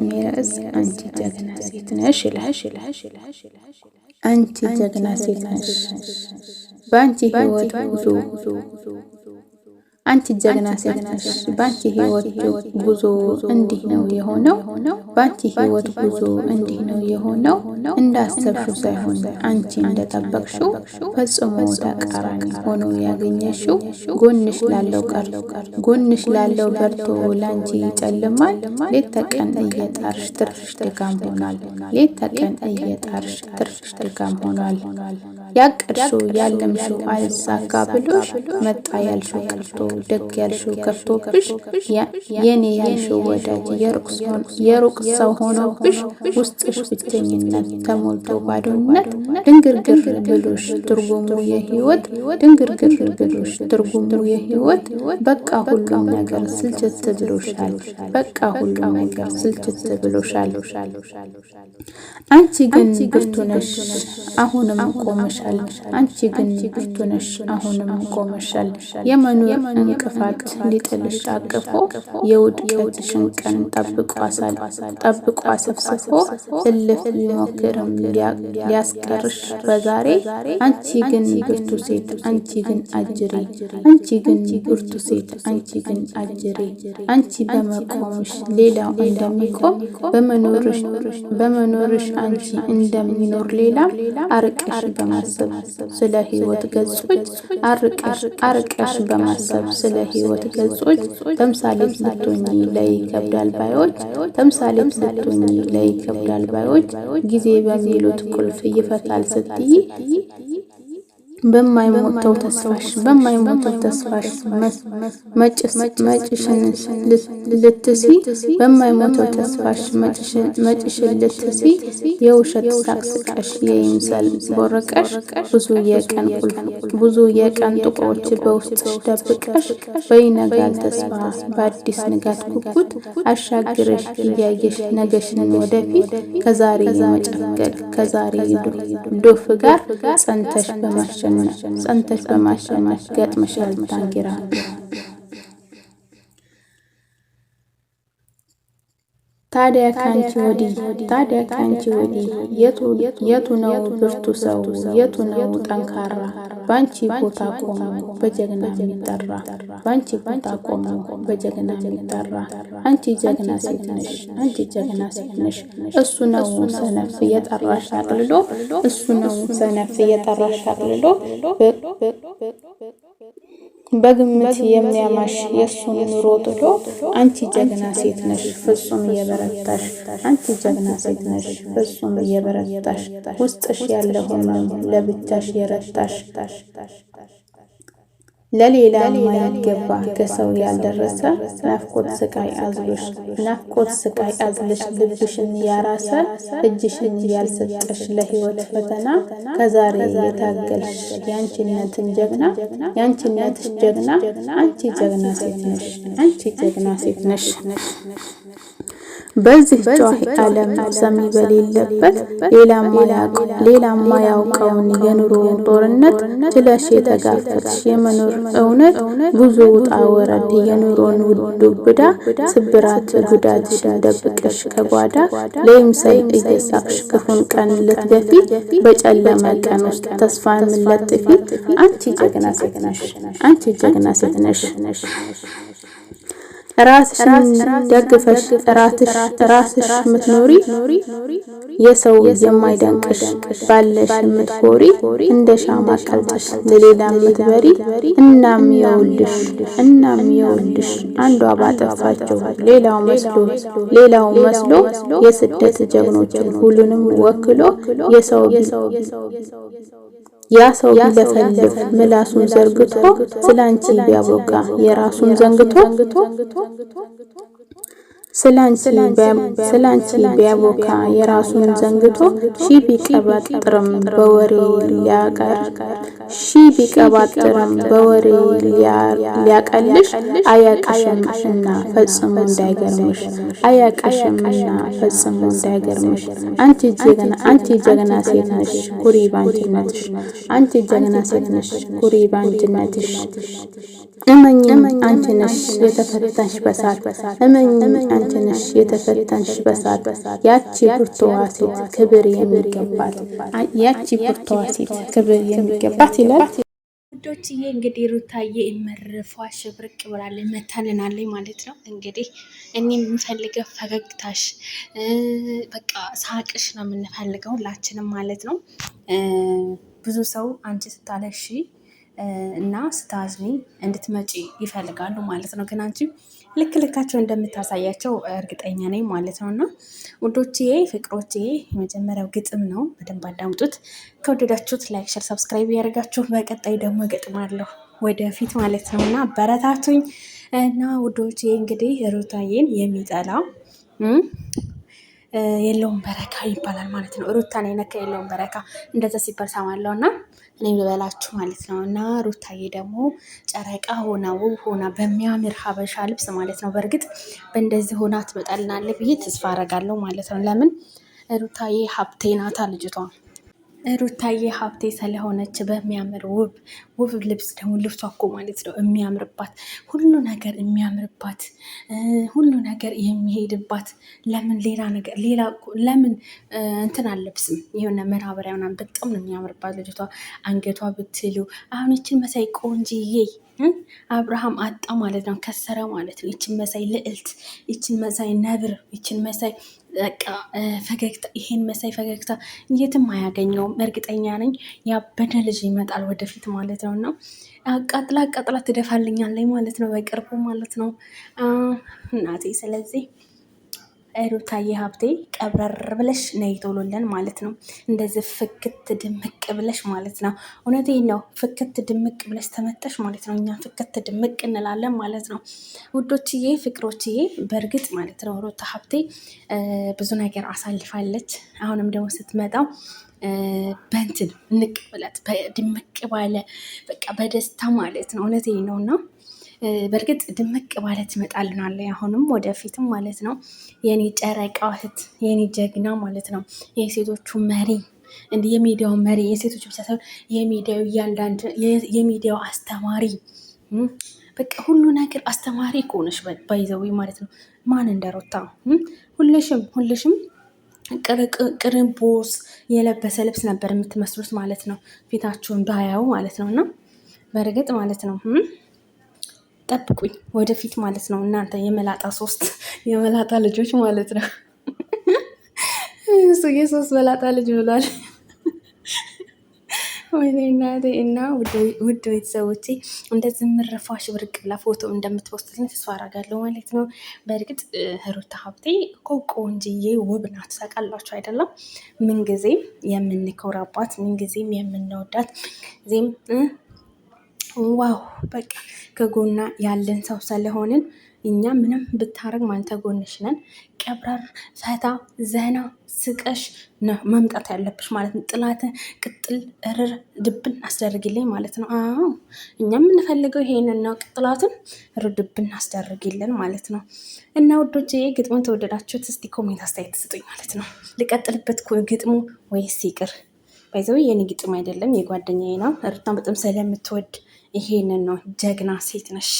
ሜራስ አንቺ ጀግና ሴት ነሽ ይላል። አንቺ ጀግና ሴት ነሽ ባንቺ ህይወት ጉዞ አንቺ ጀግና ሴት ነሽ ባንቺ ህይወት ጉዞ እንዲህ ነው የሆነው። ባንቺ ህይወት ጉዞ እንዲህ ነው የሆነው። እንዳሰብሽው ሳይሆን አንቺ እንደጠበቅሽው ፈጽሞ ተቃራኒ ሆኖ ያገኘሽው። ጎንሽ ላለው በርቶ ላንቺ ይጨልማል። ሌት ተቀን እየጣርሽ ትርፍሽ ድካም ሆኗል። ሌት ተቀን እየጣርሽ ትርፍሽ ድካም ሆኗል። ያቀድሽው ያለምሽው አይሳካ ብሎሽ መጣ ያልሽው ቀርቶ ደግ ያልሽው ከፍቶብሽ የኔ ያልሽው ወዳጅ የሩቅ ሰው ሆኖብሽ ውስጥሽ ብቸኝነት ተሞልቶ ባዶነት ድንግርግር ብሎሽ ትርጉሙ የህይወት ድንግርግር ብሎሽ ትርጉሙ የህይወት በቃ ሁሉም ነገር ስልችት ብሎሻል። በቃ ሁሉም ነገር ስልችት ብሎሻል። አንቺ ግን ብርቱ ነሽ አሁንም ቆመሻል። አንቺ ግን ብርቱ ነሽ አሁንም ቆመሻል። የመኖር እንቅፋት ሊጥልሽ አቅፎ የውድቀትሽን ቀን ጠብቆ አሰፍስፎ እልፍ ሊሞክርም ሊያስቀርሽ በዛሬ። አንቺ ግን ብርቱ ሴት አንቺ ግን አጅሬ። አንቺ ግን ብርቱ ሴት አንቺ ግን አጅሬ። አንቺ በመቆምሽ ሌላው እንደሚቆም በመኖርሽ አንቺ እንደሚኖር ሌላም አርቀሽ በማሰብ ስለ ህይወት ገጾች አርቀሽ በማሰብ ስለ ህይወት ገጾች ተምሳሌት ልትሆኚ ለይከብዳል ባዮች ተምሳሌት ልትሆኚ ለይከብዳል ባዮች ጊዜ በሚሉት ቁልፍ ይፈታል ስትይ በማይሞተው ተስፋሽ መጭሽን ልትሲ በማይሞተው ተስፋሽ መጭሽን ልትሲ የውሸት ሳቅስቀሽ የይምሰል ቦረቀሽ ብዙ የቀን ጥቁሮች በውስጥሽ ደብቀሽ በይነጋል ተስፋ በአዲስ ንጋት ኩኩት አሻግረሽ እያየሽ ነገሽን ወደፊት ከዛሬ የመጨፈል ከዛሬ ዶፍ ጋር ጸንተሽ በማሸነፍ ገጥመሻል ዳንኪራ። ታዲያ ካንቺ ወዲህ የቱ ነው ብርቱ ሰው? የቱ ነው ጠንካራ? ባንቺ ቦታ ቆሞ በጀግና የሚጠራ ባንቺ ቦታ ቆሞ በጀግና የሚጠራ። አንቺ ጀግና ሴት ነሽ አንቺ ጀግና ሴት ነሽ። እሱ ነው ሰነፍ የጠራሽ አቅልሎ እሱ ነው ሰነፍ የጠራሽ አቅልሎ በግምት የሚያማሽ የሱን ኑሮ ጥሎ። አንቺ ጀግና ሴት ነሽ ፍጹም የበረታሽ። አንቺ ጀግና ሴት ነሽ ፍጹም የበረታሽ። ውስጥሽ ያለው ህመም ለብቻሽ የረታሽ ለሌላ ማይገባ ከሰው ያልደረሰ ናፍቆት ስቃይ አዝለሽ ልብሽን ያራሰ እጅሽን ያልሰጠሽ ለህይወት ፈተና ከዛሬ የታገልሽ ያንቺነትሽ ጀግና አንቺ ጀግና ሴት ነሽ አንቺ ጀግና ሴት ነሽ። በዚህ ጨዋሂ ዓለም ሰሚ በሌለበት ሌላም ማያውቀውን የኑሮ ጦርነት ችለሽ የተጋፈጥሽ የመኖር እውነት ብዙ ውጣ ወረድ የኑሮን ውዱብዳ ስብራት ጉዳትሽን ደብቀሽ ከጓዳ ለይምሰል እየሳቅሽ ክፉን ቀን ልትገፊ በጨለመ ቀን ውስጥ ተስፋን ምለጥፊ። አንቺ ጀግና ሴት ነሽ አንቺ ጀግና ሴት ነሽ። ራስሽን ደግፈሽ ራስሽ ምትኖሪ የሰው የማይደንቅሽ ባለሽ ምትኮሪ እንደ ሻማ ቀልጠሽ ለሌላ ምትበሪ። እናም የውልሽ አንዷ ባጠፋቸው ሌላው መስሎ የስደት ጀግኖችን ሁሉንም ወክሎ ያ ሰው ቢለፈልፍ ምላሱን ዘርግቶ ስላንቺ ቢያቦጋ የራሱን ዘንግቶ ስላንቺ ቢያቦካ የራሱን ዘንግቶ ሺ ቢቀባጥርም በወሬ ሊያቀልሽ አያቅሽምና ፈጽሞ እንዳይገርምሽ አንቺ ጀግና ሴት ነሽ ኩሪ ባንቺነትሽ። አንቺ ጀግና ሴት ነሽ ኩሪ ባንቺነትሽ። እመኝኝ አንቺ ነሽ የተፈተንሽ በሳት እመኝኝ አንቺ ነሽ የተፈተንሽ በሳት ያቺ ብርቱዋ ሴት ክብር የሚገባት ያቺ ብርቱዋ ሴት ክብር የሚገባት ይላል። ውዶችዬ እንግዲህ ሩታዬ እመርፏ ሽብርቅ ብላለች መታልናለች ማለት ነው። እንግዲህ እኔ የምንፈልገው ፈገግታሽ በቃ ሳቅሽ ነው የምንፈልገው ሁላችንም ማለት ነው። ብዙ ሰው አንቺ ስታለሺ እና ስታዝኒ እንድትመጪ ይፈልጋሉ ማለት ነው። ግን አንቺ ልክ ልካቸው እንደምታሳያቸው እርግጠኛ ነኝ ማለት ነው። እና ውዶችዬ ፍቅሮችዬ የመጀመሪያው ግጥም ነው፣ በደንብ አዳምጡት። ከወደዳችሁት ላይክ፣ ሸር፣ ሰብስክራይብ ያደርጋችሁ። በቀጣይ ደግሞ እገጥማለሁ ወደፊት ማለት ነው። እና በረታቱኝ። እና ውዶችዬ እንግዲህ ሩታዬን የሚጠላ የለውም በረካ ይባላል ማለት ነው። ሩታን የነካ የለውም በረካ እንደዛ ሲባል ሰማለሁ እና እኔም ልበላችሁ ማለት ነው። እና ሩታዬ ደግሞ ጨረቃ ሆና ውብ ሆና በሚያምር ሀበሻ ልብስ ማለት ነው። በእርግጥ በእንደዚህ ሆና ትመጣልናለች ብዬ ተስፋ አደርጋለሁ ማለት ነው። ለምን ሩታዬ ሀብቴ ናታ ልጅቷ። ሩታዬ ሀብቴ ስለሆነች በሚያምር ውብ ልብስ ደግሞ ልብሷ እኮ ማለት ነው የሚያምርባት ሁሉ ነገር የሚያምርባት ሁሉ ነገር የሚሄድባት። ለምን ሌላ ነገር ለምን እንትን አለብስም የሆነ መናበሪያ ምናምን በጣም ነው የሚያምርባት ልጅቷ። አንገቷ ብትሉ አሁን ይችን መሳይ ቆንጅዬ አብርሃም አጣ ማለት ነው፣ ከሰረ ማለት ነው። ይችን መሳይ ልዕልት፣ ይችን መሳይ ነብር፣ ይችን መሳይ በቃ ፈገግታ፣ ይሄን መሳይ ፈገግታ የትም አያገኘውም። እርግጠኛ ነኝ ያበደ ልጅ ይመጣል ወደፊት ማለት ነው። እና አቃጥላ ትደፋልኛለች ማለት ነው በቅርቡ ማለት ነው እናቴ። ስለዚህ ሩታዬ ሀብቴ ቀብረር ብለሽ ነይ ቶሎለን ማለት ነው። እንደዚህ ፍክት ድምቅ ብለሽ ማለት ነው። እውነቴን ነው። ፍክት ድምቅ ብለሽ ተመጠሽ ማለት ነው። እኛ ፍክት ድምቅ እንላለን ማለት ነው። ውዶችዬ ፍቅሮችዬ፣ በእርግጥ ማለት ነው ሩታ ሀብቴ ብዙ ነገር አሳልፋለች። አሁንም ደግሞ ስትመጣው በእንትን ንቅ ብለት ድምቅ ባለ በቃ በደስታ ማለት ነው። እውነቴን ነው። እና በእርግጥ ድምቅ ባለ ትመጣልናለች አሁንም ወደፊትም ማለት ነው። የኔ ጨረቃ እህት፣ የኔ ጀግና ማለት ነው። የሴቶቹ መሪ፣ እንዲህ የሚዲያው መሪ፣ የሴቶቹ ብቻ ሳይሆን የሚዲያው እያንዳንድ የሚዲያው አስተማሪ፣ በቃ ሁሉ ነገር አስተማሪ ከሆነች ባይዘዊ ማለት ነው። ማን እንደሮታ ሁልሽም ቅርንቦስ የለበሰ ልብስ ነበር የምትመስሉት ማለት ነው። ፊታችሁን ባያው ማለት ነው። እና በእርግጥ ማለት ነው ጠብቁኝ ወደፊት ማለት ነው። እናንተ የመላጣ ልጆች ማለት ነው። እሱ የሶስት መላጣ ልጅ ብሏል። ወይኔ እናቴ። እና ውድ ቤተሰቦቼ እንደዚህ ምረፋሽ ብርቅ ብላ ፎቶ እንደምትወስድልኝ ተስፋ አደርጋለሁ ማለት ነው። በእርግጥ ሩታ ሀብቴ ቆንጅዬ ውብ ናት፣ ታውቃላችሁ አይደለም? ምንጊዜም የምንኮራባት፣ ምንጊዜም የምንወዳት፣ ምንጊዜም ዋው በቃ ከጎና ያለን ሰው ስለሆንን እኛ ምንም ብታረግ ማለት ተጎንሽ ነን። ቀብራር ፈታ ዘና ስቀሽ ነው መምጣት ያለብሽ ማለት ነው። ጥላትን ቅጥል እርር ድብን አስደርግልኝ ማለት ነው። አዎ እኛ የምንፈልገው ይሄንን ነው። ቅጥላትን እርር ድብን አስደርግልን ማለት ነው። እና ውዶቼ ግጥሙን ተወደዳችሁት? እስቲ ኮሜንት አስተያየት ትስጡኝ ማለት ነው። ልቀጥልበት ግጥሙ ወይስ ይቅር? ባይዘው የኔ ግጥም አይደለም የጓደኛዬ ነው። ሩታን በጣም ስለምትወድ ይሄንን ነው። ጀግና ሴት ነሽ።